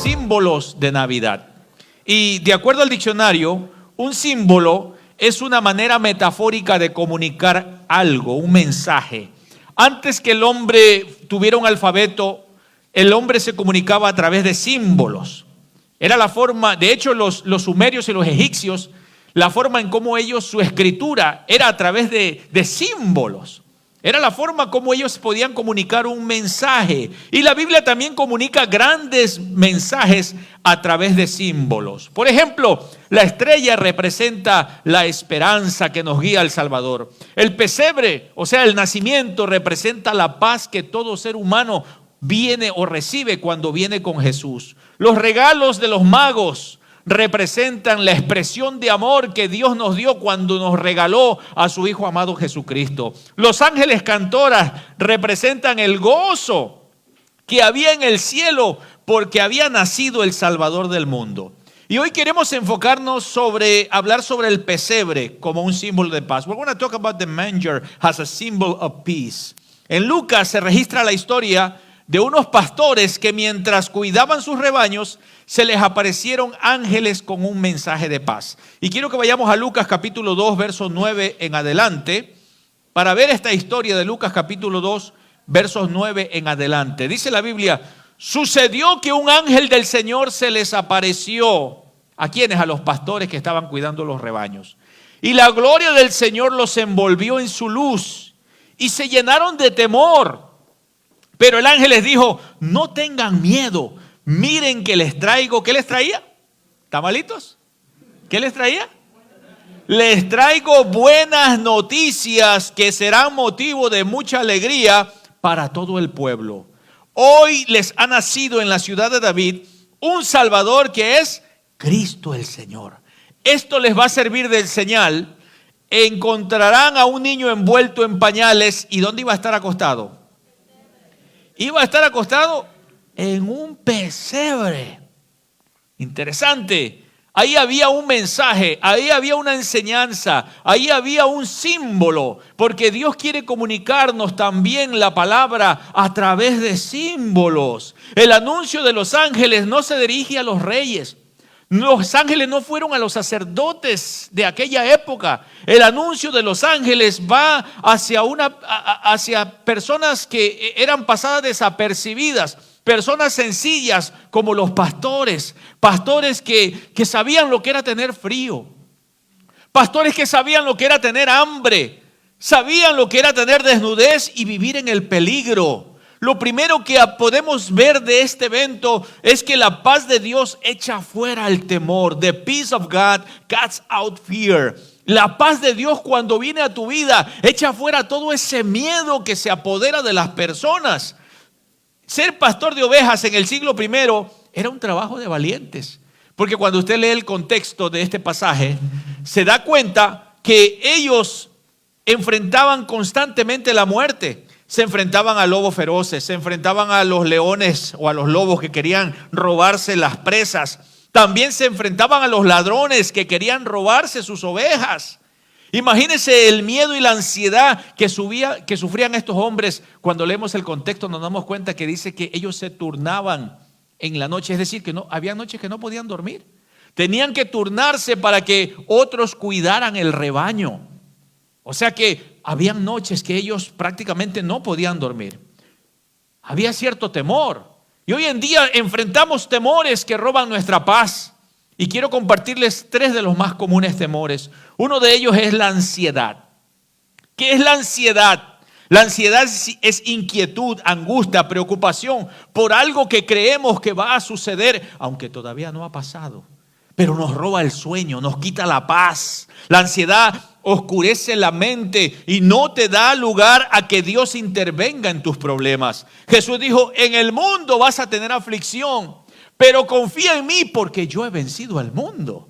Símbolos de Navidad. Y de acuerdo al diccionario, un símbolo es una manera metafórica de comunicar algo, un mensaje. Antes que el hombre tuviera un alfabeto, el hombre se comunicaba a través de símbolos. Era la forma, de hecho los sumerios y los egipcios, la forma en cómo ellos, su escritura era a través de símbolos. Era la forma como ellos podían comunicar un mensaje. Y la Biblia también comunica grandes mensajes a través de símbolos. Por ejemplo, la estrella representa la esperanza que nos guía al Salvador. El pesebre, o sea, el nacimiento, representa la paz que todo ser humano viene o recibe cuando viene con Jesús. Los regalos de los magos representan la expresión de amor que Dios nos dio cuando nos regaló a su Hijo amado Jesucristo. Los ángeles cantoras representan el gozo que había en el cielo porque había nacido el Salvador del mundo. Y hoy queremos enfocarnos hablar sobre el pesebre como un símbolo de paz. We're going to talk about the manger as a symbol of peace. En Lucas se registra la historia de unos pastores que mientras cuidaban sus rebaños, se les aparecieron ángeles con un mensaje de paz. Y quiero que vayamos a Lucas capítulo 2, versos 9 en adelante, para ver esta historia de Lucas capítulo 2, versos 9 en adelante. Dice la Biblia: sucedió que un ángel del Señor se les apareció. ¿A quiénes? A los pastores que estaban cuidando los rebaños. Y la gloria del Señor los envolvió en su luz y se llenaron de temor. Pero el ángel les dijo: no tengan miedo, miren que les traigo. ¿Qué les traía? ¿Tamalitos? ¿Qué les traía? Les traigo buenas noticias que serán motivo de mucha alegría para todo el pueblo. Hoy les ha nacido en la ciudad de David un Salvador que es Cristo el Señor. Esto les va a servir de señal. Encontrarán a un niño envuelto en pañales. ¿Y dónde iba a estar acostado? Iba a estar acostado en un pesebre. Interesante. Ahí había un mensaje, ahí había una enseñanza, ahí había un símbolo, porque Dios quiere comunicarnos también la palabra a través de símbolos. El anuncio de los ángeles no se dirige a los reyes. Los ángeles no fueron a los sacerdotes de aquella época. El anuncio de los ángeles va hacia personas que eran pasadas desapercibidas, personas sencillas como los pastores, pastores que sabían lo que era tener frío, pastores que sabían lo que era tener hambre, sabían lo que era tener desnudez y vivir en el peligro. Lo primero que podemos ver de este evento es que la paz de Dios echa fuera el temor. The peace of God casts out fear. La paz de Dios cuando viene a tu vida echa fuera todo ese miedo que se apodera de las personas. Ser pastor de ovejas en el siglo I era un trabajo de valientes. Porque cuando usted lee el contexto de este pasaje, se da cuenta que ellos enfrentaban constantemente la muerte. Se enfrentaban a lobos feroces, se enfrentaban a los leones o a los lobos que querían robarse las presas. También se enfrentaban a los ladrones que querían robarse sus ovejas. Imagínense el miedo y la ansiedad que sufrían estos hombres. Cuando leemos el contexto nos damos cuenta que dice que ellos se turnaban en la noche. Es decir, que había noches que no podían dormir. Tenían que turnarse para que otros cuidaran el rebaño. O sea que habían noches que ellos prácticamente no podían dormir. Había cierto temor. Y hoy en día enfrentamos temores que roban nuestra paz. Y quiero compartirles 3 de los más comunes temores. Uno de ellos es la ansiedad. ¿Qué es la ansiedad? La ansiedad es inquietud, angustia, preocupación por algo que creemos que va a suceder, aunque todavía no ha pasado. Pero nos roba el sueño, nos quita la paz. La ansiedad oscurece la mente y no te da lugar a que Dios intervenga en tus problemas. Jesús dijo: en el mundo vas a tener aflicción, pero confía en mí porque yo he vencido al mundo.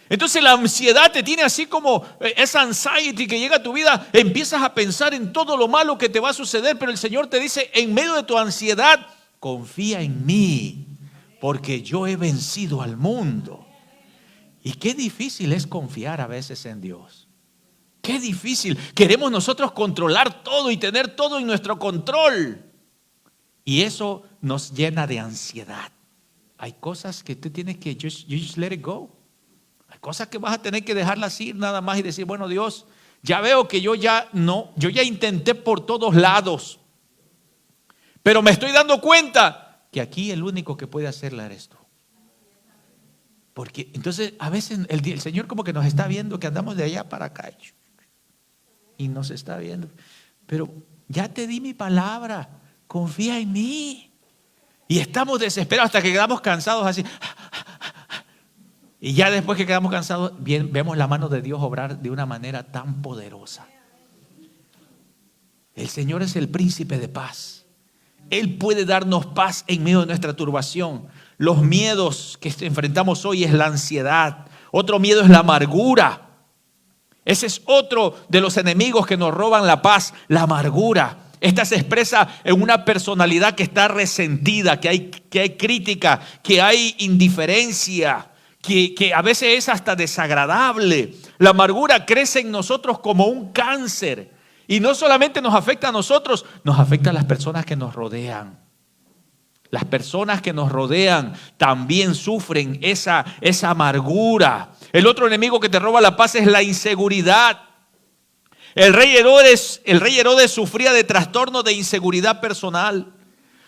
Entonces la ansiedad te tiene así como esa anxiety que llega a tu vida. Empiezas a pensar en todo lo malo que te va a suceder, pero el Señor te dice: en medio de tu ansiedad, confía en mí porque yo he vencido al mundo. Y qué difícil es confiar a veces en Dios. Qué difícil. Queremos nosotros controlar todo y tener todo en nuestro control. Y eso nos llena de ansiedad. Hay cosas que tú tienes que you just let it go. Hay cosas que vas a tener que dejarlas ir nada más y decir, bueno, Dios, ya veo que yo ya intenté por todos lados. Pero me estoy dando cuenta que aquí el único que puede hacerla eres tú. Porque entonces a veces el Señor como que nos está viendo que andamos de allá para acá. Y nos está viendo. Pero ya te di mi palabra. Confía en mí. Y estamos desesperados hasta que quedamos cansados así. Y ya después que quedamos cansados, vemos la mano de Dios obrar de una manera tan poderosa. El Señor es el príncipe de paz. Él puede darnos paz en medio de nuestra turbación. Los miedos que enfrentamos hoy es la ansiedad. Otro miedo es la amargura. Ese es otro de los enemigos que nos roban la paz, la amargura. Esta se expresa en una personalidad que está resentida, que hay crítica, que hay indiferencia, que a veces es hasta desagradable. La amargura crece en nosotros como un cáncer. Y no solamente nos afecta a nosotros, nos afecta a las personas que nos rodean. Las personas que nos rodean también sufren esa amargura. El otro enemigo que te roba la paz es la inseguridad. El rey Herodes sufría de trastorno de inseguridad personal.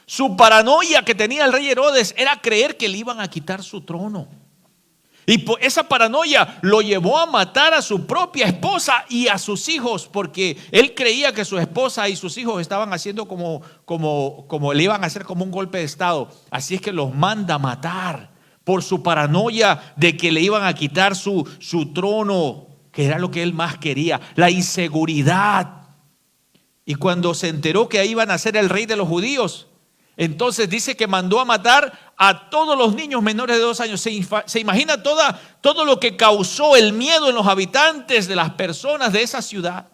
Su paranoia que tenía el rey Herodes era creer que le iban a quitar su trono. Y esa paranoia lo llevó a matar a su propia esposa y a sus hijos, porque él creía que su esposa y sus hijos estaban haciendo como le iban a hacer como un golpe de estado. Así es que los manda a matar por su paranoia de que le iban a quitar su trono, que era lo que él más quería, la inseguridad. Y cuando se enteró que iban a ser el rey de los judíos, entonces dice que mandó a matar a todos los niños menores de 2 años. Se imagina todo lo que causó el miedo en los habitantes de las personas de esa ciudad,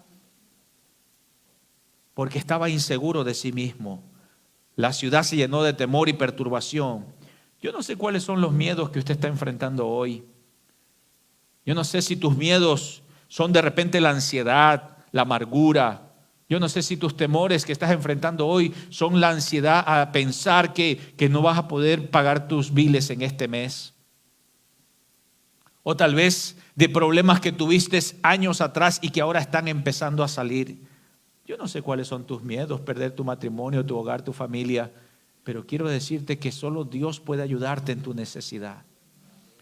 porque estaba inseguro de sí mismo. La ciudad se llenó de temor y perturbación. Yo no sé cuáles son los miedos que usted está enfrentando hoy. Yo no sé si tus miedos son de repente la ansiedad, la amargura. Yo no sé si tus temores que estás enfrentando hoy son la ansiedad a pensar que no vas a poder pagar tus biles en este mes. O tal vez de problemas que tuviste años atrás y que ahora están empezando a salir. Yo no sé cuáles son tus miedos, perder tu matrimonio, tu hogar, tu familia. Pero quiero decirte que solo Dios puede ayudarte en tu necesidad.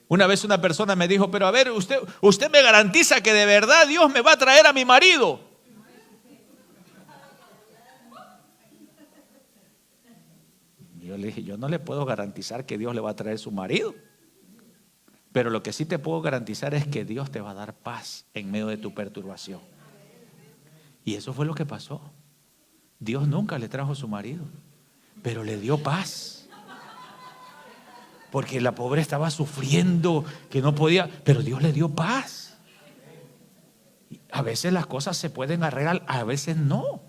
Una vez una persona me dijo, pero a ver, usted me garantiza que de verdad Dios me va a traer a mi marido. Yo le dije, yo no le puedo garantizar que Dios le va a traer su marido. Pero lo que sí te puedo garantizar es que Dios te va a dar paz en medio de tu perturbación. Y eso fue lo que pasó. Dios nunca le trajo su marido, pero le dio paz. Porque la pobre estaba sufriendo, que no podía, pero Dios le dio paz. A veces las cosas se pueden arreglar, a veces no.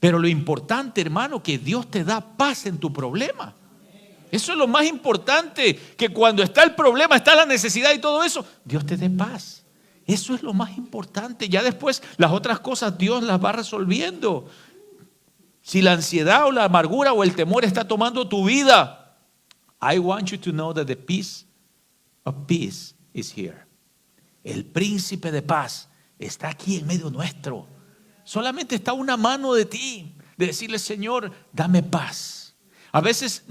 Pero lo importante, hermano, que Dios te da paz en tu problema. Eso es lo más importante, que cuando está el problema, está la necesidad y todo eso, Dios te dé paz. Eso es lo más importante. Ya después las otras cosas Dios las va resolviendo. Si la ansiedad o la amargura o el temor está tomando tu vida, I want you to know that the peace of peace is here. El príncipe de paz está aquí en medio nuestro. Solamente está una mano de ti, de decirle, Señor, dame paz. A veces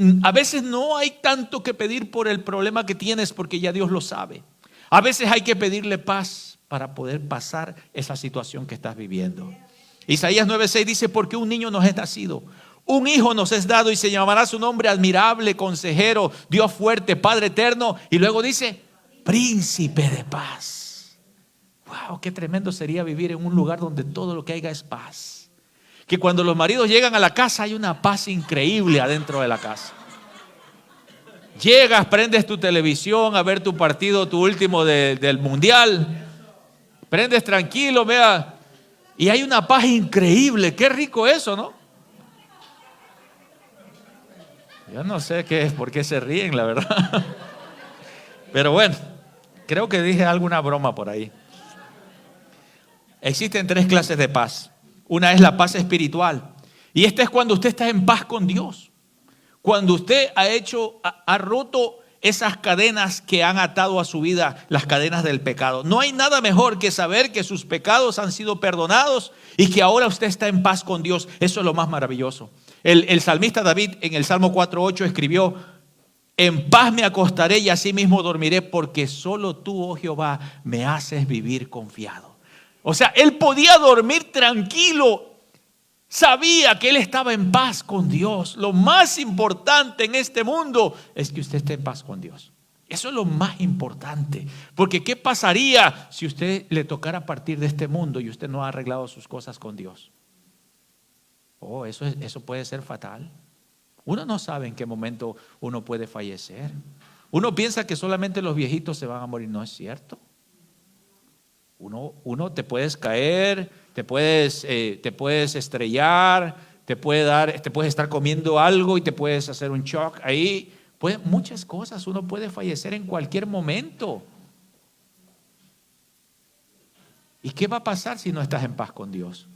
no hay tanto que pedir por el problema que tienes, porque ya Dios lo sabe. A veces hay que pedirle paz para poder pasar esa situación que estás viviendo. Isaías 9:6 dice, porque un niño nos es nacido, un hijo nos es dado y se llamará su nombre admirable, consejero, Dios fuerte, Padre eterno. Y luego dice, príncipe de paz. Wow, qué tremendo sería vivir en un lugar donde todo lo que haya es paz. Que cuando los maridos llegan a la casa hay una paz increíble adentro de la casa. Llegas, prendes tu televisión a ver tu partido, tu último del mundial. Prendes tranquilo, vea. Y hay una paz increíble. Qué rico eso, ¿no? Yo no sé qué es, por qué se ríen, la verdad. Pero bueno, Creo que dije alguna broma por ahí. Existen 3 clases de paz. Una es la paz espiritual. Y esta es cuando usted está en paz con Dios. Cuando usted ha roto esas cadenas que han atado a su vida, las cadenas del pecado. No hay nada mejor que saber que sus pecados han sido perdonados y que ahora usted está en paz con Dios. Eso es lo más maravilloso. El salmista David en el Salmo 4:8 escribió: en paz me acostaré y así mismo dormiré, porque solo tú, oh Jehová, me haces vivir confiado. O sea, él podía dormir tranquilo. Sabía que él estaba en paz con Dios. Lo más importante en este mundo es que usted esté en paz con Dios. Eso es lo más importante. Porque ¿qué pasaría si usted le tocara partir de este mundo y usted no ha arreglado sus cosas con Dios? Oh, eso puede ser fatal. Uno no sabe en qué momento uno puede fallecer. Uno piensa que solamente los viejitos se van a morir. No es cierto. Uno te puedes caer, te puedes estrellar, te puedes estar comiendo algo y te puedes hacer un shock ahí. Muchas cosas, uno puede fallecer en cualquier momento. ¿Y qué va a pasar si no estás en paz con Dios?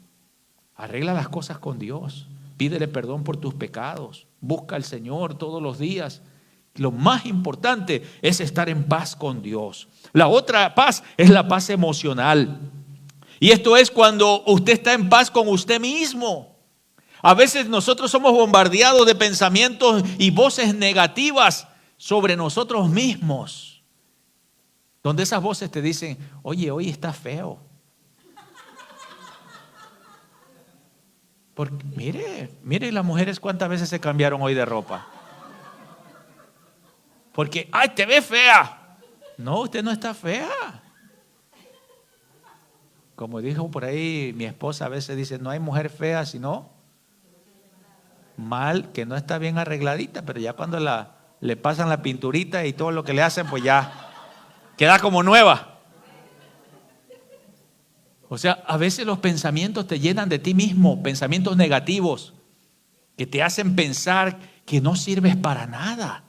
Arregla las cosas con Dios. Pídele perdón por tus pecados. Busca al Señor todos los días. Lo más importante es estar en paz con Dios. La otra paz es la paz emocional. Y esto es cuando usted está en paz con usted mismo. A veces nosotros somos bombardeados de pensamientos y voces negativas sobre nosotros mismos. Donde esas voces te dicen: oye, hoy está feo. Porque mire las mujeres cuántas veces se cambiaron hoy de ropa. Porque, ay, te ves fea. No, usted no está fea. Como dijo por ahí mi esposa, a veces dice: no hay mujer fea, sino mal, que no está bien arregladita, pero ya cuando le pasan la pinturita y todo lo que le hacen, pues ya queda como nueva. O sea, a veces los pensamientos te llenan de ti mismo, pensamientos negativos que te hacen pensar que no sirves para nada.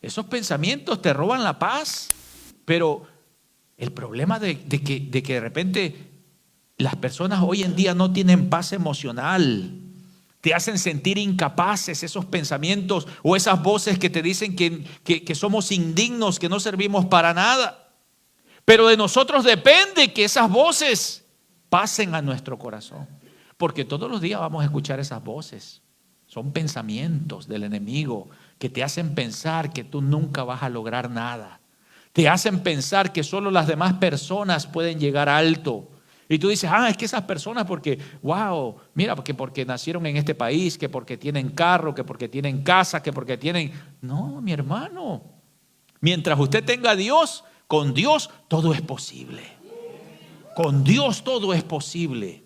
Esos pensamientos te roban la paz. Pero el problema de que de repente las personas hoy en día no tienen paz emocional. Te hacen sentir incapaces esos pensamientos o esas voces que te dicen que somos indignos, que no servimos para nada. Pero de nosotros depende que esas voces pasen a nuestro corazón. Porque todos los días vamos a escuchar esas voces. Son pensamientos del enemigo que te hacen pensar que tú nunca vas a lograr nada. Te hacen pensar que solo las demás personas pueden llegar alto. Y tú dices: es que esas personas porque nacieron en este país, que porque tienen carro, que porque tienen casa, que porque tienen... No, mi hermano. Mientras usted tenga a Dios, con Dios todo es posible. Con Dios todo es posible.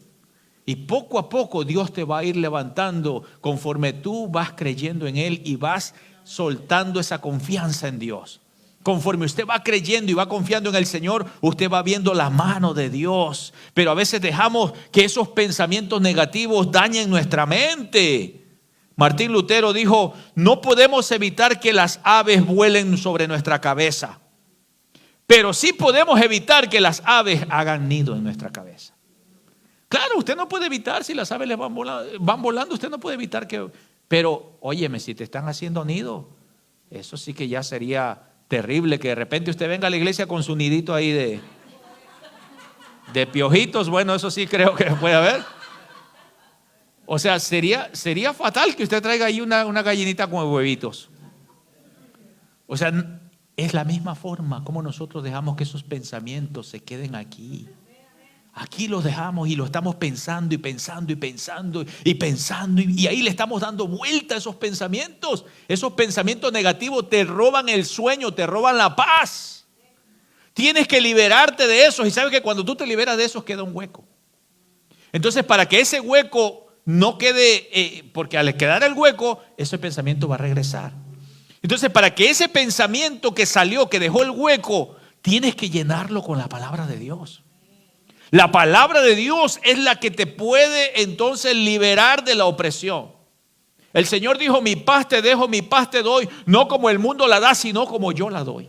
Y poco a poco Dios te va a ir levantando conforme tú vas creyendo en Él y vas soltando esa confianza en Dios. Conforme usted va creyendo y va confiando en el Señor, usted va viendo la mano de Dios. Pero a veces dejamos que esos pensamientos negativos dañen nuestra mente. Martín Lutero dijo: no podemos evitar que las aves vuelen sobre nuestra cabeza, pero sí podemos evitar que las aves hagan nido en nuestra cabeza. Claro, usted no puede evitar si las aves van volando, usted no puede evitar que... Pero, óyeme, si te están haciendo nido, eso sí que ya sería terrible, que de repente usted venga a la iglesia con su nidito ahí de piojitos. Bueno, eso sí creo que puede haber. O sea, sería fatal que usted traiga ahí una gallinita con huevitos. O sea, es la misma forma como nosotros dejamos que esos pensamientos se queden aquí. Aquí los dejamos y lo estamos pensando y pensando y pensando y pensando, y ahí le estamos dando vuelta a esos pensamientos. Esos pensamientos negativos te roban el sueño, te roban la paz. Tienes que liberarte de esos, y sabes que cuando tú te liberas de esos queda un hueco. Entonces, para que ese hueco no quede, porque al quedar el hueco, ese pensamiento va a regresar. Entonces, para que ese pensamiento que salió, que dejó el hueco, tienes que llenarlo con la palabra de Dios. La palabra de Dios es la que te puede entonces liberar de la opresión. El Señor dijo: mi paz te dejo, mi paz te doy, no como el mundo la da, sino como yo la doy.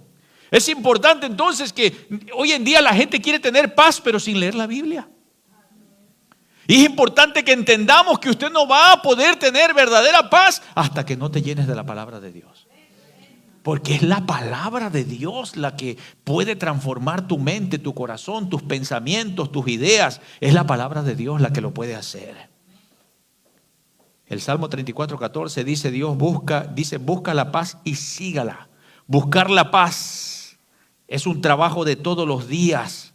Es importante entonces que hoy en día la gente quiere tener paz, pero sin leer la Biblia. Y es importante que entendamos que usted no va a poder tener verdadera paz hasta que no te llenes de la palabra de Dios. Porque es la palabra de Dios la que puede transformar tu mente, tu corazón, tus pensamientos, tus ideas. Es la palabra de Dios la que lo puede hacer. El Salmo 34:14 dice, busca la paz y sígala. Buscar la paz es un trabajo de todos los días.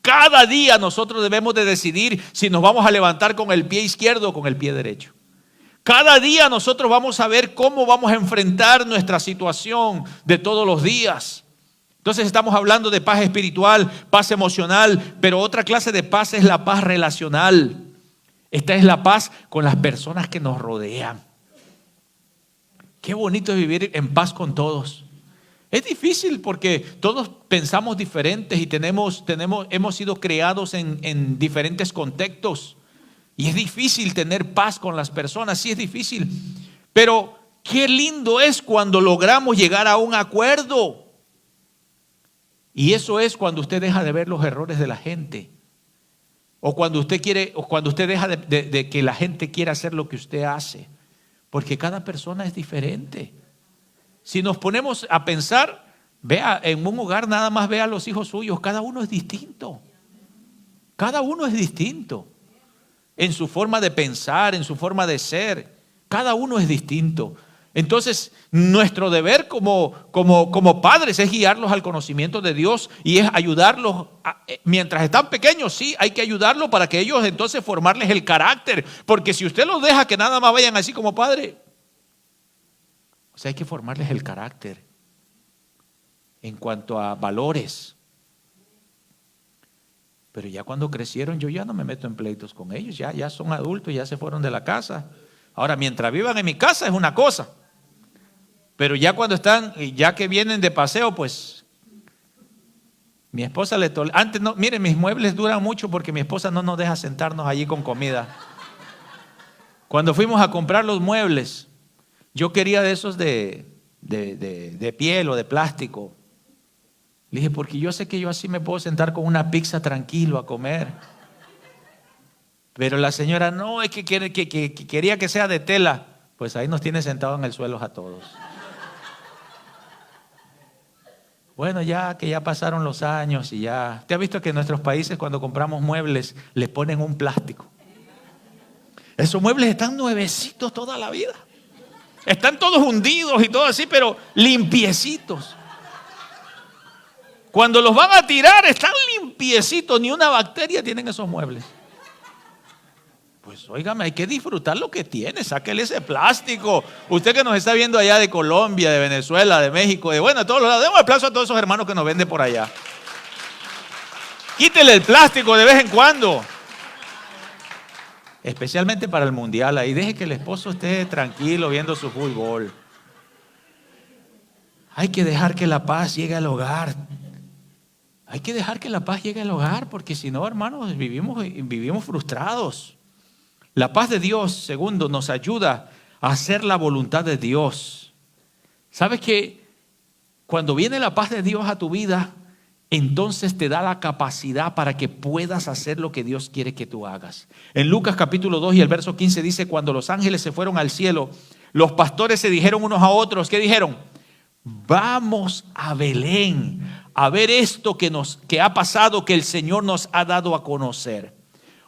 Cada día nosotros debemos de decidir si nos vamos a levantar con el pie izquierdo o con el pie derecho. Cada día nosotros vamos a ver cómo vamos a enfrentar nuestra situación de todos los días. Entonces estamos hablando de paz espiritual, paz emocional, pero otra clase de paz es la paz relacional. Esta es la paz con las personas que nos rodean. Qué bonito es vivir en paz con todos. Es difícil porque todos pensamos diferentes y hemos sido creados en diferentes contextos. Y es difícil tener paz con las personas, sí es difícil. Pero qué lindo es cuando logramos llegar a un acuerdo. Y eso es cuando usted deja de ver los errores de la gente. O cuando usted deja de que la gente quiera hacer lo que usted hace. Porque cada persona es diferente. Si nos ponemos a pensar, vea, en un hogar nada más vea a los hijos suyos, cada uno es distinto. Cada uno es distinto. En su forma de pensar, en su forma de ser, cada uno es distinto. Entonces, nuestro deber como padres es guiarlos al conocimiento de Dios y es ayudarlos. Mientras están pequeños, sí, hay que ayudarlos para que ellos entonces formarles el carácter. Porque si usted los deja que nada más vayan así como padre, o sea, hay que formarles el carácter en cuanto a valores. Pero ya cuando crecieron, yo ya no me meto en pleitos con ellos. Ya son adultos, ya se fueron de la casa. Ahora, mientras vivan en mi casa es una cosa. Pero ya cuando están, ya que vienen de paseo, pues mi esposa le tolera. Antes no, miren, mis muebles duran mucho porque mi esposa no nos deja sentarnos allí con comida. Cuando fuimos a comprar los muebles, yo quería de esos de piel o de plástico. Le dije, porque yo sé que yo así me puedo sentar con una pizza tranquilo a comer. Pero la señora no, es que quería que sea de tela. Pues ahí nos tiene sentados en el suelo a todos. Bueno, ya que ya pasaron los años y ya. ¿Usted ha visto que en nuestros países cuando compramos muebles les ponen un plástico? Esos muebles están nuevecitos toda la vida. Están todos hundidos y todo así, pero limpiecitos. Cuando los van a tirar, están limpiecitos. Ni una bacteria tienen esos muebles. Pues óigame, hay que disfrutar lo que tiene. Sáquele ese plástico. Usted que nos está viendo allá de Colombia, de Venezuela, de México, de todos los lados. Demos el aplauso a todos esos hermanos que nos venden por allá. Quítele el plástico de vez en cuando. Especialmente para el mundial. Ahí deje que el esposo esté tranquilo viendo su fútbol. Hay que dejar que la paz llegue al hogar. Hay que dejar que la paz llegue al hogar, porque si no, hermanos, vivimos frustrados. La paz de Dios, segundo, nos ayuda a hacer la voluntad de Dios. ¿Sabes que cuando viene la paz de Dios a tu vida, entonces te da la capacidad para que puedas hacer lo que Dios quiere que tú hagas? En Lucas capítulo 2 y el verso 15 dice, cuando los ángeles se fueron al cielo, los pastores se dijeron unos a otros, ¿qué dijeron? Vamos a Belén a ver esto que ha pasado, que el Señor nos ha dado a conocer.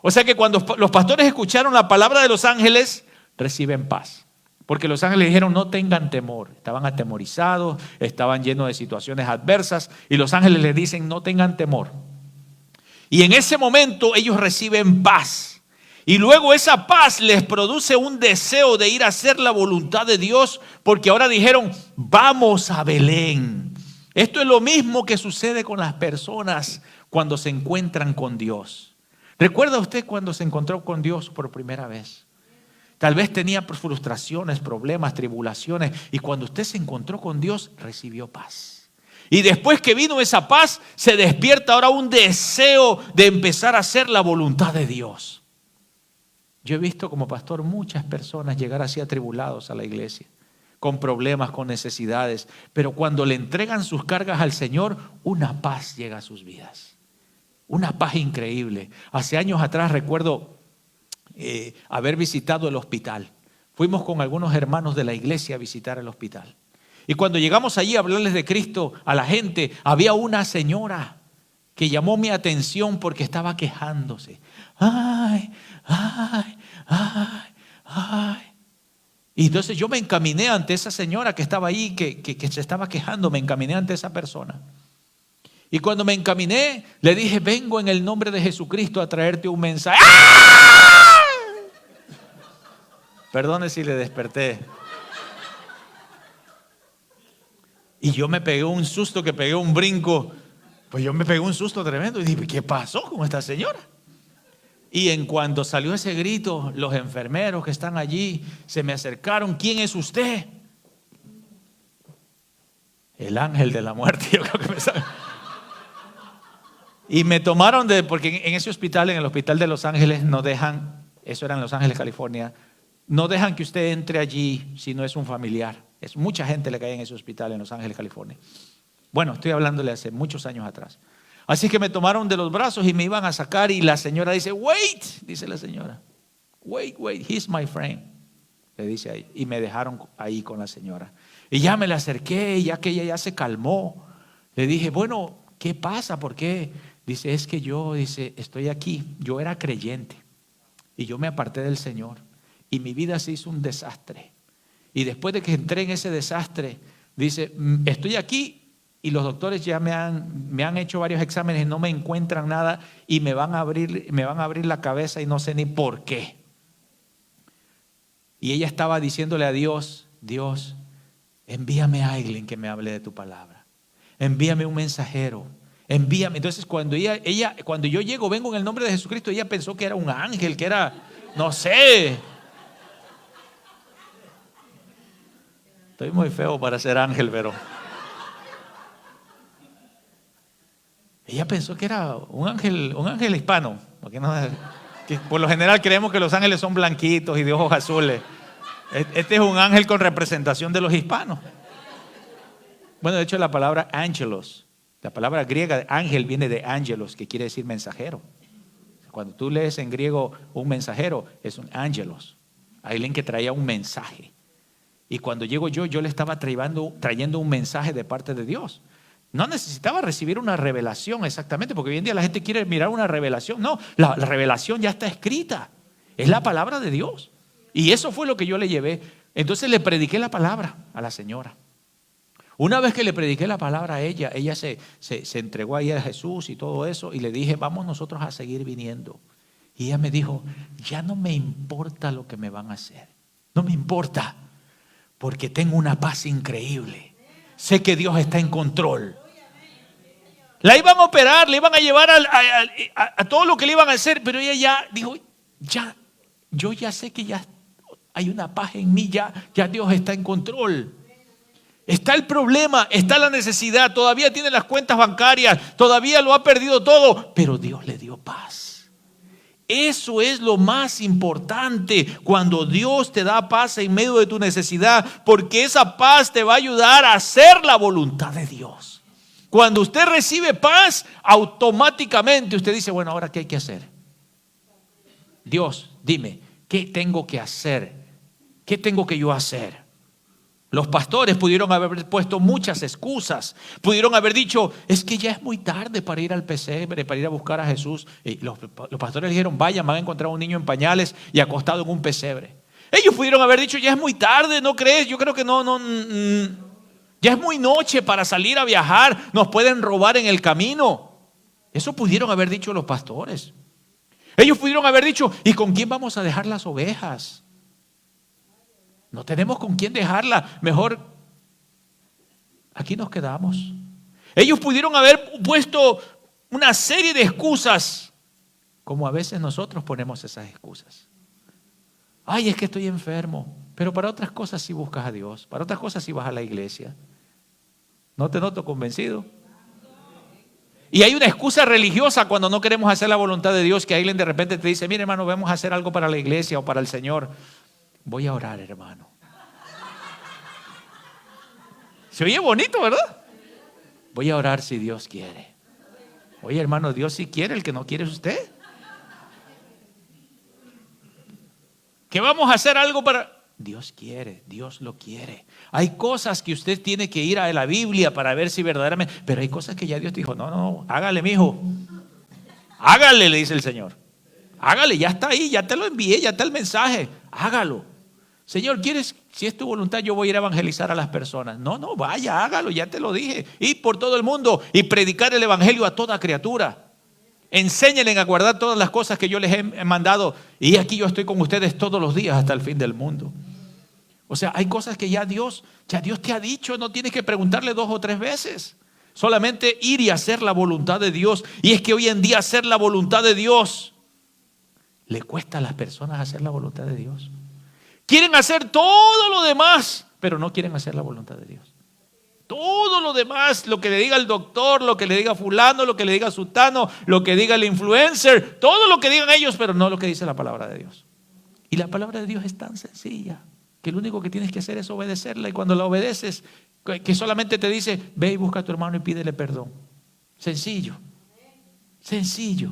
O sea que cuando los pastores escucharon la palabra de los ángeles, reciben paz. Porque los ángeles dijeron, no tengan temor. Estaban atemorizados, estaban llenos de situaciones adversas. Y los ángeles les dicen, no tengan temor. Y en ese momento ellos reciben paz. Y luego esa paz les produce un deseo de ir a hacer la voluntad de Dios. Porque ahora dijeron, vamos a Belén. Esto es lo mismo que sucede con las personas cuando se encuentran con Dios. ¿Recuerda usted cuando se encontró con Dios por primera vez? Tal vez tenía frustraciones, problemas, tribulaciones, y cuando usted se encontró con Dios, recibió paz. Y después que vino esa paz, se despierta ahora un deseo de empezar a hacer la voluntad de Dios. Yo he visto como pastor muchas personas llegar así atribulados a la iglesia, con problemas, con necesidades. Pero cuando le entregan sus cargas al Señor, una paz llega a sus vidas. Una paz increíble. Hace años atrás recuerdo haber visitado el hospital. Fuimos con algunos hermanos de la iglesia a visitar el hospital. Y cuando llegamos allí a hablarles de Cristo a la gente, había una señora que llamó mi atención porque estaba quejándose. Ay, ay, ay, ay. Y entonces yo me encaminé ante esa señora que estaba ahí, que se estaba quejando, me encaminé ante esa persona. Y cuando me encaminé, le dije, vengo en el nombre de Jesucristo a traerte un mensaje. ¡Ah! Perdone si le desperté. Y yo me pegué un susto, que pegué un brinco. Pues yo me pegué un susto tremendo y dije, ¿qué pasó con esta señora? Y en cuanto salió ese grito, los enfermeros que están allí se me acercaron. ¿Quién es usted? El ángel de la muerte, yo creo que me sabe. Y me tomaron porque en ese hospital, en el hospital de Los Ángeles, no dejan, eso era en Los Ángeles, California, no dejan que usted entre allí si no es un familiar. Es mucha gente le cae en ese hospital en Los Ángeles, California. Bueno, estoy hablándole hace muchos años atrás. Así que me tomaron de los brazos y me iban a sacar y la señora dice, wait, dice la señora. Wait, he's my friend. Le dice ahí. Y me dejaron ahí con la señora. Y ya me le acerqué, ya que ella ya se calmó. Le dije, bueno, ¿qué pasa? ¿Por qué? Dice, es que yo, estoy aquí. Yo era creyente y yo me aparté del Señor y mi vida se hizo un desastre. Y después de que entré en ese desastre, dice, estoy aquí. Y los doctores ya me han hecho varios exámenes y no me encuentran nada y me van a abrir la cabeza y no sé ni por qué. Y ella estaba diciéndole a Dios, Dios, envíame a alguien que me hable de tu palabra. Envíame un mensajero. Envíame. Entonces cuando yo llego, vengo en el nombre de Jesucristo, ella pensó que era un ángel, que era, no sé. Estoy muy feo para ser ángel, pero... Ella pensó que era un ángel hispano, porque que por lo general creemos que los ángeles son blanquitos y de ojos azules. Este es un ángel con representación de los hispanos. Bueno, de hecho la palabra ángelos, la palabra griega de ángel viene de ángelos, que quiere decir mensajero. Cuando tú lees en griego un mensajero, es un ángelos, alguien que traía un mensaje. Y cuando llego yo le estaba trayendo un mensaje de parte de Dios. No necesitaba recibir una revelación exactamente, porque hoy en día la gente quiere mirar una revelación. No, la revelación ya está escrita. Es la palabra de Dios. Y eso fue lo que yo le llevé. Entonces le prediqué la palabra a la señora. Una vez que le prediqué la palabra a ella se entregó ahí a Jesús y todo eso. Y le dije, vamos nosotros a seguir viniendo. Y ella me dijo, ya no me importa lo que me van a hacer. No me importa, porque tengo una paz increíble. Sé que Dios está en control. La iban a operar, le iban a llevar a todo lo que le iban a hacer, pero ella ya dijo, yo ya sé que ya hay una paz en mí, ya Dios está en control. Está el problema, está la necesidad, todavía tiene las cuentas bancarias, todavía lo ha perdido todo, pero Dios le dio paz. Eso es lo más importante, cuando Dios te da paz en medio de tu necesidad, porque esa paz te va a ayudar a hacer la voluntad de Dios. Cuando usted recibe paz, automáticamente usted dice, bueno, ahora ¿qué hay que hacer? Dios, dime, ¿qué tengo que hacer? ¿Qué tengo que yo hacer? Los pastores pudieron haber puesto muchas excusas. Pudieron haber dicho, es que ya es muy tarde para ir al pesebre, para ir a buscar a Jesús. Y los pastores dijeron, vayan, van a encontrar a un niño en pañales y acostado en un pesebre. Ellos pudieron haber dicho, ya es muy tarde, ¿no crees? Yo creo que no. Ya es muy noche para salir a viajar, nos pueden robar en el camino. Eso pudieron haber dicho los pastores. Ellos pudieron haber dicho, ¿y con quién vamos a dejar las ovejas? No tenemos con quién dejarla, mejor aquí nos quedamos. Ellos pudieron haber puesto una serie de excusas, como a veces nosotros ponemos esas excusas. Ay, es que estoy enfermo, pero para otras cosas sí buscas a Dios, para otras cosas sí vas a la iglesia. ¿No te noto convencido? Y hay una excusa religiosa cuando no queremos hacer la voluntad de Dios, que alguien de repente te dice, mire hermano, vamos a hacer algo para la iglesia o para el Señor. Voy a orar, hermano. Se oye bonito, ¿verdad? Voy a orar si Dios quiere. Oye, hermano, Dios sí quiere, el que no quiere es usted. ¿Que vamos a hacer algo para...? Dios quiere, Dios lo quiere. Hay cosas que usted tiene que ir a la Biblia para ver si verdaderamente... Pero hay cosas que ya Dios dijo, no, hágale, mijo. Hágale, le dice el Señor. Hágale, ya está ahí, ya te lo envié, ya está el mensaje. Hágalo. Señor, ¿quieres? Si es tu voluntad, yo voy a ir a evangelizar a las personas. No, vaya, hágalo, ya te lo dije. Ir por todo el mundo y predicar el evangelio a toda criatura. Enséñenle a guardar todas las cosas que yo les he mandado. Y aquí yo estoy con ustedes todos los días hasta el fin del mundo. O sea, hay cosas que ya Dios te ha dicho. No tienes que preguntarle 2 o 3 veces. Solamente ir y hacer la voluntad de Dios. Y es que hoy en día hacer la voluntad de Dios le cuesta a las personas hacer la voluntad de Dios. Quieren hacer todo lo demás, pero no quieren hacer la voluntad de Dios. Todo lo demás, lo que le diga el doctor, lo que le diga fulano, lo que le diga sutano, lo que diga el influencer, todo lo que digan ellos, pero no lo que dice la palabra de Dios. Y la palabra de Dios es tan sencilla que lo único que tienes que hacer es obedecerla. Y cuando la obedeces, que solamente te dice, ve y busca a tu hermano y pídele perdón. Sencillo, sencillo.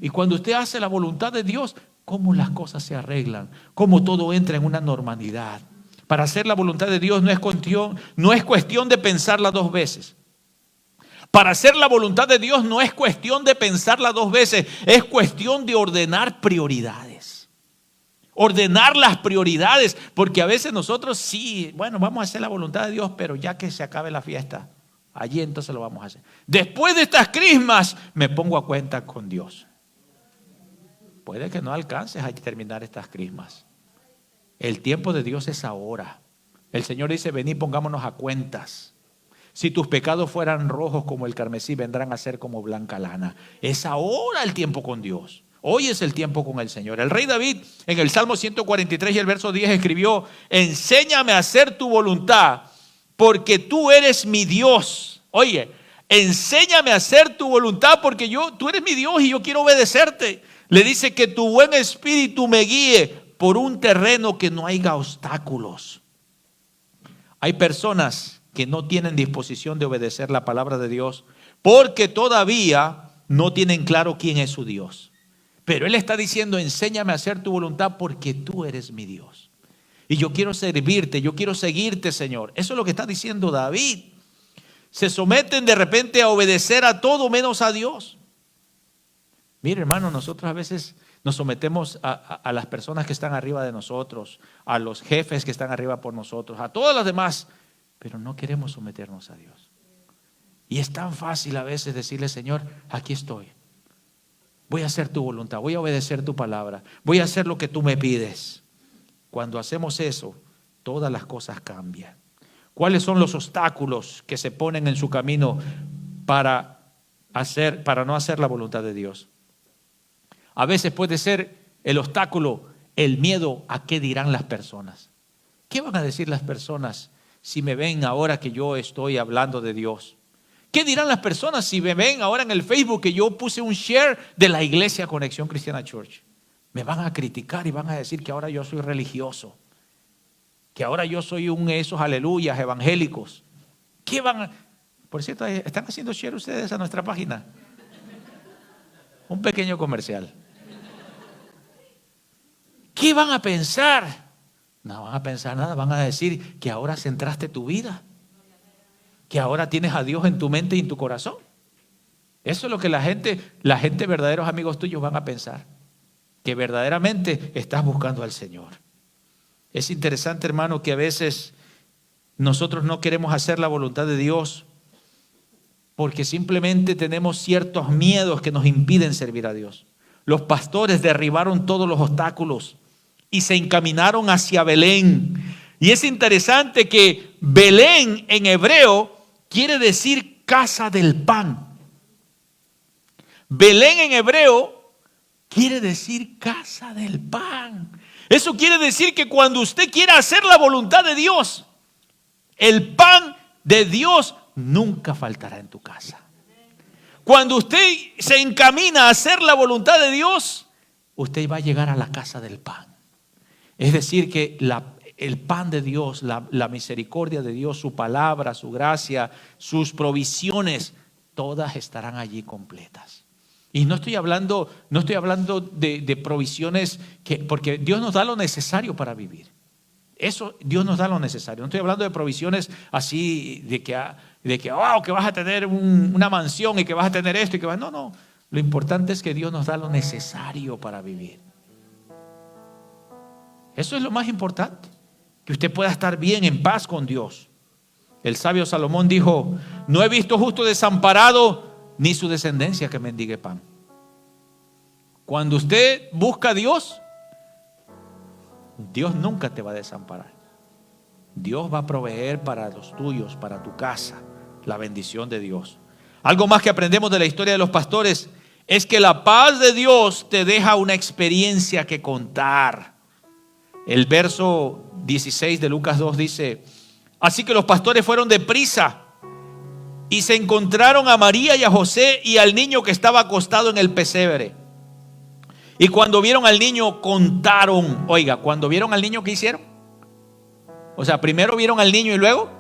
Y cuando usted hace la voluntad de Dios, cómo las cosas se arreglan, cómo todo entra en una normalidad. Para hacer la voluntad de Dios no es cuestión de pensarla 2 veces. Para hacer la voluntad de Dios no es cuestión de pensarla 2 veces, es cuestión de ordenar prioridades. Ordenar las prioridades, porque a veces nosotros sí, bueno, vamos a hacer la voluntad de Dios, pero ya que se acabe la fiesta, allí entonces lo vamos a hacer. Después de estas crismas me pongo a cuenta con Dios. Puede que no alcances a terminar estas crismas. El tiempo de Dios es ahora. El Señor dice, venid, pongámonos a cuentas. Si tus pecados fueran rojos como el carmesí, vendrán a ser como blanca lana. Es ahora el tiempo con Dios. Hoy es el tiempo con el Señor. El rey David en el Salmo 143 y el verso 10 escribió, enséñame a hacer tu voluntad, porque tú eres mi Dios. Oye, enséñame a hacer tu voluntad, porque tú eres mi Dios y yo quiero obedecerte. Le dice que tu buen espíritu me guíe por un terreno que no haya obstáculos. Hay personas que no tienen disposición de obedecer la palabra de Dios porque todavía no tienen claro quién es su Dios. Pero Él está diciendo, enséñame a hacer tu voluntad porque tú eres mi Dios. Y yo quiero servirte, yo quiero seguirte, Señor. Eso es lo que está diciendo David. Se someten de repente a obedecer a todo menos a Dios. Mire, hermano, nosotros a veces nos sometemos a las personas que están arriba de nosotros, a los jefes que están arriba por nosotros, a todas las demás, pero no queremos someternos a Dios. Y es tan fácil a veces decirle, Señor, aquí estoy. Voy a hacer tu voluntad, voy a obedecer tu palabra, voy a hacer lo que tú me pides. Cuando hacemos eso, todas las cosas cambian. ¿Cuáles son los obstáculos que se ponen en su camino para no hacer la voluntad de Dios? A veces puede ser el obstáculo, el miedo a qué dirán las personas. ¿Qué van a decir las personas si me ven ahora que yo estoy hablando de Dios? ¿Qué dirán las personas si me ven ahora en el Facebook que yo puse un share de la iglesia Conexión Cristiana Church? Me van a criticar y van a decir que ahora yo soy religioso, que ahora yo soy esos aleluyas evangélicos. ¿Qué van a...? Por cierto, ¿están haciendo share ustedes a nuestra página? Un pequeño comercial. ¿Qué van a pensar? No van a pensar nada, van a decir que ahora centraste tu vida, que ahora tienes a Dios en tu mente y en tu corazón. Eso es lo que la gente verdaderos amigos tuyos van a pensar, que verdaderamente estás buscando al Señor. Es interesante, hermano, que a veces nosotros no queremos hacer la voluntad de Dios porque simplemente tenemos ciertos miedos que nos impiden servir a Dios. Los pastores derribaron todos los obstáculos y se encaminaron hacia Belén. Y es interesante que Belén en hebreo quiere decir casa del pan. Belén en hebreo quiere decir casa del pan. Eso quiere decir que cuando usted quiera hacer la voluntad de Dios, el pan de Dios nunca faltará en tu casa. Cuando usted se encamina a hacer la voluntad de Dios, usted va a llegar a la casa del pan. Es decir, que el pan de Dios, la misericordia de Dios, su palabra, su gracia, sus provisiones, todas estarán allí completas. Y no estoy hablando de provisiones porque Dios nos da lo necesario para vivir. Eso, Dios nos da lo necesario. No estoy hablando de provisiones así de que vas a tener una mansión y que vas a tener esto y que no. Lo importante es que Dios nos da lo necesario para vivir. Eso es lo más importante, que usted pueda estar bien, en paz con Dios. El sabio Salomón dijo: no he visto justo desamparado, ni su descendencia que mendigue pan. Cuando usted busca a Dios, Dios nunca te va a desamparar. Dios va a proveer para los tuyos, para tu casa, la bendición de Dios. Algo más que aprendemos de la historia de los pastores es que la paz de Dios te deja una experiencia que contar. El verso 16 de Lucas 2 dice: así que los pastores fueron deprisa y se encontraron a María y a José y al niño que estaba acostado en el pesebre. Y cuando vieron al niño, contaron. Oiga, cuando vieron al niño, ¿qué hicieron? O sea, primero vieron al niño y luego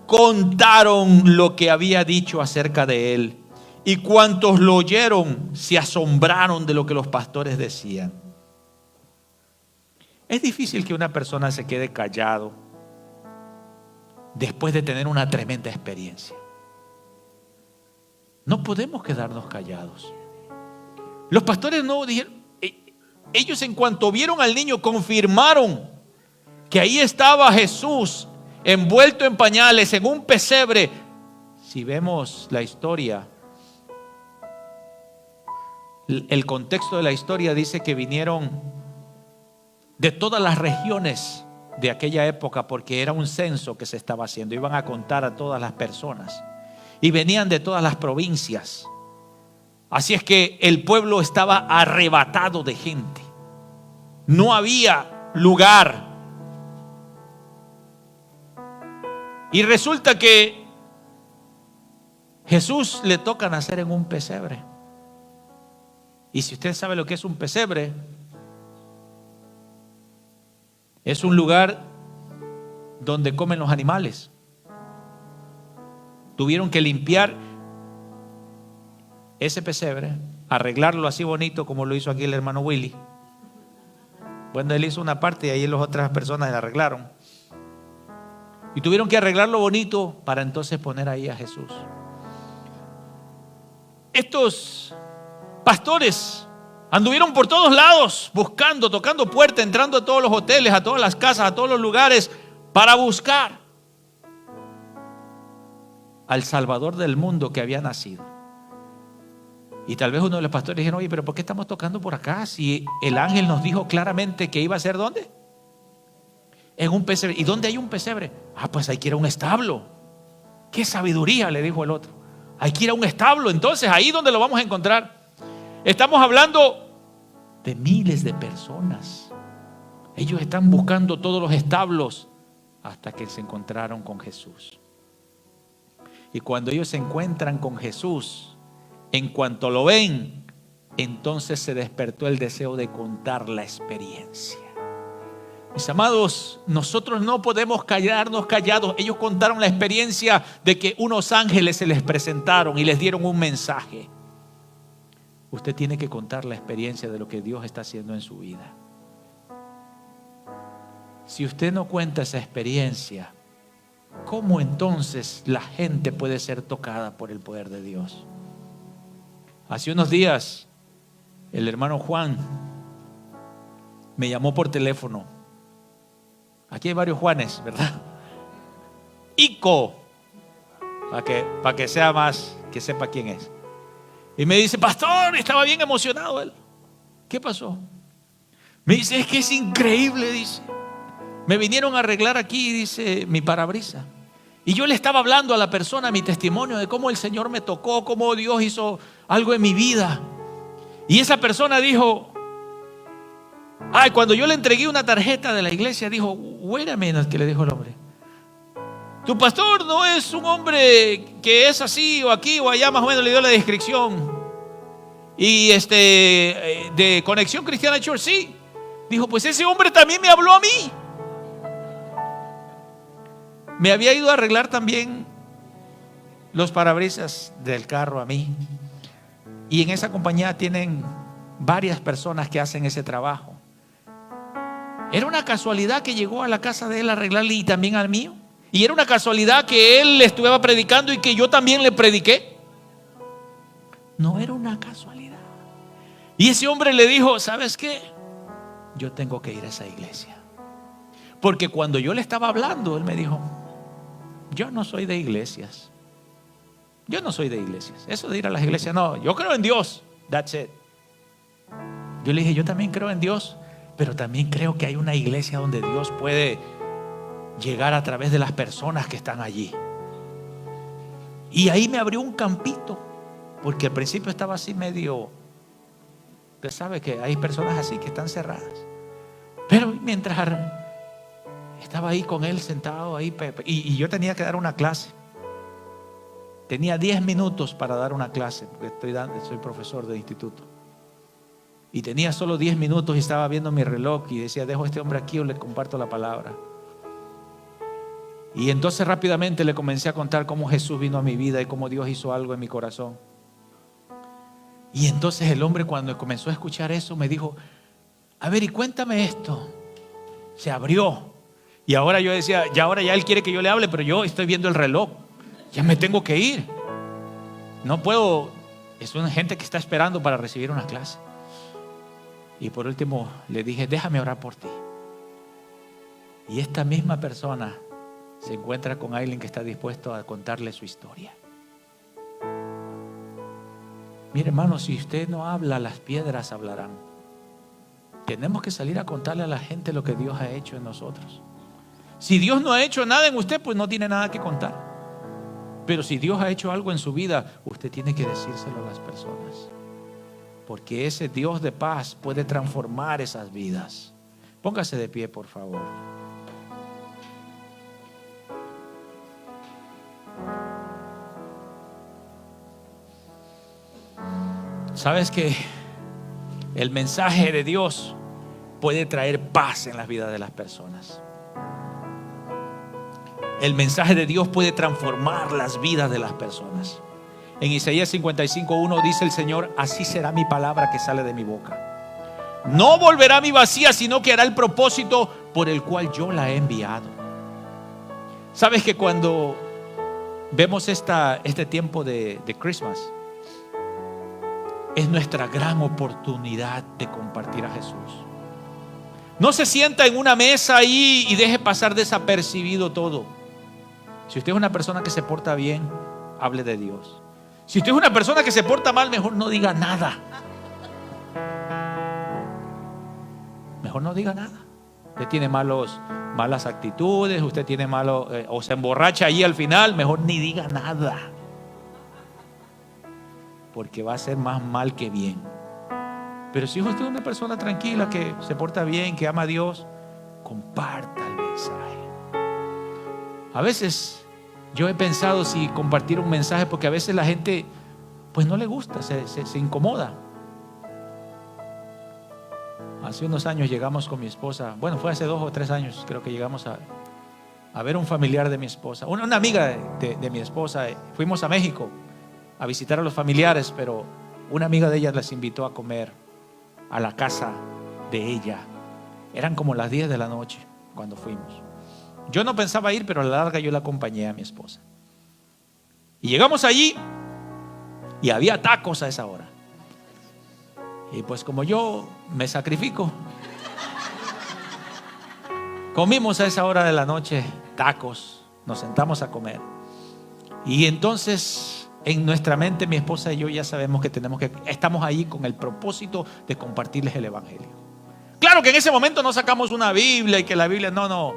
contaron lo que había dicho acerca de él. Y cuantos lo oyeron se asombraron de lo que los pastores decían. Es difícil que una persona se quede callado después de tener una tremenda experiencia. No podemos quedarnos callados. Los pastores no dijeron, ellos en cuanto vieron al niño confirmaron que ahí estaba Jesús envuelto en pañales en un pesebre. Si vemos la historia, el contexto de la historia dice que vinieron de todas las regiones de aquella época, porque era un censo que se estaba haciendo. Iban a contar a todas las personas y venían de todas las provincias. Así es que el pueblo estaba arrebatado de gente. No había lugar. Y resulta que Jesús le toca nacer en un pesebre. Y si usted sabe lo que es un pesebre, es un lugar donde comen los animales. Tuvieron que limpiar ese pesebre, arreglarlo así bonito como lo hizo aquí el hermano Willy. Bueno, él hizo una parte y ahí las otras personas la arreglaron. Y tuvieron que arreglarlo bonito para entonces poner ahí a Jesús. Estos pastores anduvieron por todos lados buscando, tocando puertas, entrando a todos los hoteles, a todas las casas, a todos los lugares para buscar al Salvador del mundo que había nacido. Y tal vez uno de los pastores dijeron: oye, pero ¿por qué estamos tocando por acá si el ángel nos dijo claramente que iba a ser ¿dónde? En un pesebre. ¿Y dónde hay un pesebre? Pues hay que ir a un establo. ¡Qué sabiduría!, le dijo el otro. Hay que ir a un establo, entonces ahí donde lo vamos a encontrar. Estamos hablando de miles de personas. Ellos están buscando todos los establos hasta que se encontraron con Jesús. Y cuando ellos se encuentran con Jesús, en cuanto lo ven, entonces se despertó el deseo de contar la experiencia. Mis amados, nosotros no podemos quedarnos callados. Ellos contaron la experiencia de que unos ángeles se les presentaron y les dieron un mensaje. Usted tiene que contar la experiencia de lo que Dios está haciendo en su vida. Si usted no cuenta esa experiencia, ¿cómo entonces la gente puede ser tocada por el poder de Dios? Hace unos días, el hermano Juan me llamó por teléfono. Aquí hay varios Juanes, ¿verdad? Ico, para que sea más, que sepa quién es. Y me dice: pastor, estaba bien emocionado él. ¿Qué pasó? Me dice: es que es increíble, dice. Me vinieron a arreglar aquí, dice, mi parabrisas. Y yo le estaba hablando a la persona mi testimonio de cómo el Señor me tocó, cómo Dios hizo algo en mi vida. Y esa persona dijo: cuando yo le entregué una tarjeta de la iglesia, dijo: wait a minute, que le dijo el hombre, tu pastor no es un hombre que es así o aquí o allá, más o menos le dio la descripción. Y de Conexión Cristiana Church, sí. Dijo: pues ese hombre también me habló a mí. Me había ido a arreglar también los parabrisas del carro a mí. Y en esa compañía tienen varias personas que hacen ese trabajo. Era una casualidad que llegó a la casa de él a arreglarle y también al mío. Y era una casualidad que él le estuviera predicando y que yo también le prediqué. No era una casualidad. Y ese hombre le dijo: ¿sabes qué? Yo tengo que ir a esa iglesia. Porque cuando yo le estaba hablando, él me dijo: yo no soy de iglesias. Yo no soy de iglesias. Eso de ir a las iglesias, no. Yo creo en Dios. That's it. Yo le dije: yo también creo en Dios, pero también creo que hay una iglesia donde Dios puede llegar a través de las personas que están allí. Y ahí me abrió un campito, porque al principio estaba así medio, usted sabe que hay personas así que están cerradas. Pero mientras estaba ahí con él sentado ahí, y yo tenía que dar una clase. Tenía 10 minutos para dar una clase, porque soy profesor de instituto. Y tenía solo 10 minutos y estaba viendo mi reloj y decía: dejo a este hombre aquí o le comparto la palabra. Y entonces rápidamente le comencé a contar cómo Jesús vino a mi vida y cómo Dios hizo algo en mi corazón. Y entonces el hombre, cuando comenzó a escuchar eso, me dijo: a ver, y cuéntame esto. Se abrió. Y ahora yo decía: ahora él quiere que yo le hable, pero yo estoy viendo el reloj. Ya me tengo que ir. No puedo. Es una gente que está esperando para recibir una clase. Y por último le dije: déjame orar por ti. Y esta misma persona se encuentra con alguien que está dispuesto a contarle su historia. Mire, hermano, si usted no habla, las piedras hablarán. Tenemos que salir a contarle a la gente lo que Dios ha hecho en nosotros. Si Dios no ha hecho nada en usted, pues no tiene nada que contar. Pero si Dios ha hecho algo en su vida, usted tiene que decírselo a las personas. Porque ese Dios de paz puede transformar esas vidas. Póngase de pie, por favor. ¿Sabes que el mensaje de Dios puede traer paz en las vidas de las personas? El mensaje de Dios puede transformar las vidas de las personas. En Isaías 55:1 dice el Señor: así será mi palabra que sale de mi boca. No volverá a mí vacía, sino que hará el propósito por el cual yo la he enviado. ¿Sabes que cuando vemos este tiempo de Christmas, es nuestra gran oportunidad de compartir a Jesús? No se sienta en una mesa ahí y deje pasar desapercibido todo. Si usted es una persona que se porta bien, hable de Dios. Si usted es una persona que se porta mal, mejor no diga nada. Mejor no diga nada. Usted tiene malas actitudes, usted tiene o se emborracha ahí al final, mejor ni diga nada. Porque va a ser más mal que bien. Pero si usted es una persona tranquila, que se porta bien, que ama a Dios, comparta el mensaje. A veces yo he pensado si compartir un mensaje, porque a veces la gente pues no le gusta, se incomoda. Hace unos años llegamos con mi esposa, bueno, fue hace 2 o 3 años, creo que llegamos a ver un familiar de mi esposa, una amiga de mi esposa. Fuimos a México a visitar a los familiares, pero una amiga de ella les invitó a comer a la casa de ella. Eran como las 10 de la noche cuando fuimos. Yo no pensaba ir, pero a la larga yo la acompañé a mi esposa. Y llegamos allí y había tacos a esa hora. Y pues como yo me sacrifico, comimos a esa hora de la noche tacos, nos sentamos a comer. Y entonces en nuestra mente mi esposa y yo ya sabemos que estamos ahí con el propósito de compartirles el evangelio. Claro que en ese momento no sacamos una Biblia y que la Biblia, no,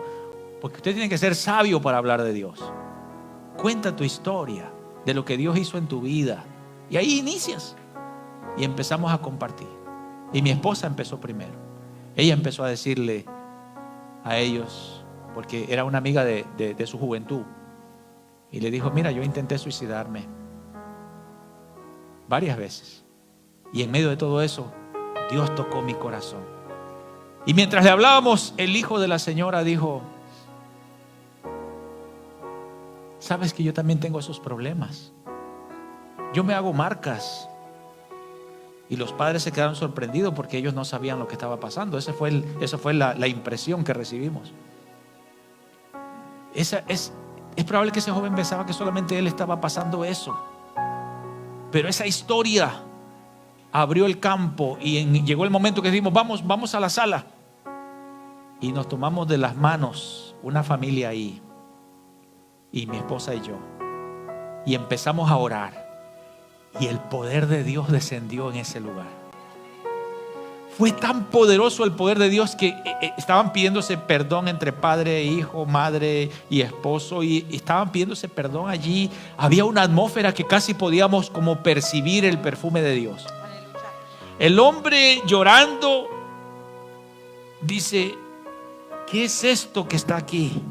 porque usted tiene que ser sabio para hablar de Dios. Cuenta tu historia de lo que Dios hizo en tu vida y ahí inicias. Y empezamos a compartir. Y mi esposa empezó primero. Ella empezó a decirle a ellos, porque era una amiga de su juventud, y le dijo: mira, yo intenté suicidarme varias veces, y en medio de todo eso Dios tocó mi corazón. Y mientras le hablábamos, el hijo de la señora dijo: Sabes que yo también tengo esos problemas. Yo me hago marcas. Y los padres se quedaron sorprendidos porque ellos no sabían lo que estaba pasando. Esa fue la impresión que recibimos. Es probable que ese joven pensaba que solamente él estaba pasando eso. Pero esa historia abrió el campo y llegó el momento que dijimos, vamos a la sala. Y nos tomamos de las manos, una familia ahí, y mi esposa y yo. Y empezamos a orar. Y el poder de Dios descendió en ese lugar. Fue tan poderoso el poder de Dios que estaban pidiéndose perdón entre padre e hijo, madre y esposo, y estaban pidiéndose perdón allí. Había una atmósfera que casi podíamos como percibir el perfume de Dios. El hombre llorando dice, ¿qué es esto que está aquí?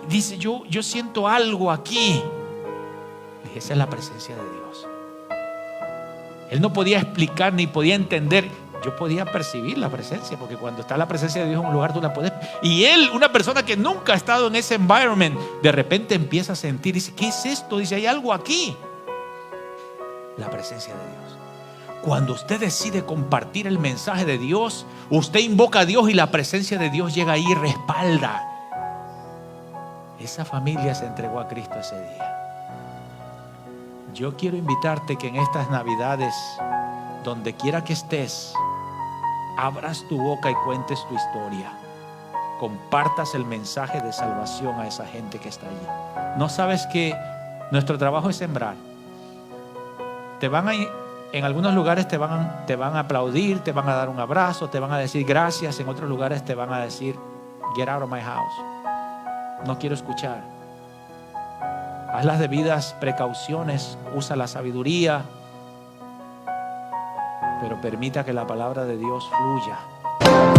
Dice, yo siento algo aquí. Y esa es la presencia de Dios. Él no podía explicar ni podía entender. Yo podía percibir la presencia, porque cuando está la presencia de Dios en un lugar tú la puedes. Y él, una persona que nunca ha estado en ese environment, de repente empieza a sentir, dice, ¿qué es esto? Dice, hay algo aquí. La presencia de Dios. Cuando usted decide compartir el mensaje de Dios, usted invoca a Dios y la presencia de Dios llega ahí y respalda. Esa familia se entregó a Cristo ese día. Yo quiero invitarte que en estas Navidades, donde quiera que estés, abras tu boca y cuentes tu historia. Compartas el mensaje de salvación a esa gente que está allí. No sabes que nuestro trabajo es sembrar. En algunos lugares te van a aplaudir, te van a dar un abrazo, te van a decir gracias. En otros lugares te van a decir, get out of my house. No quiero escuchar. Haz las debidas precauciones, usa la sabiduría, pero permita que la palabra de Dios fluya.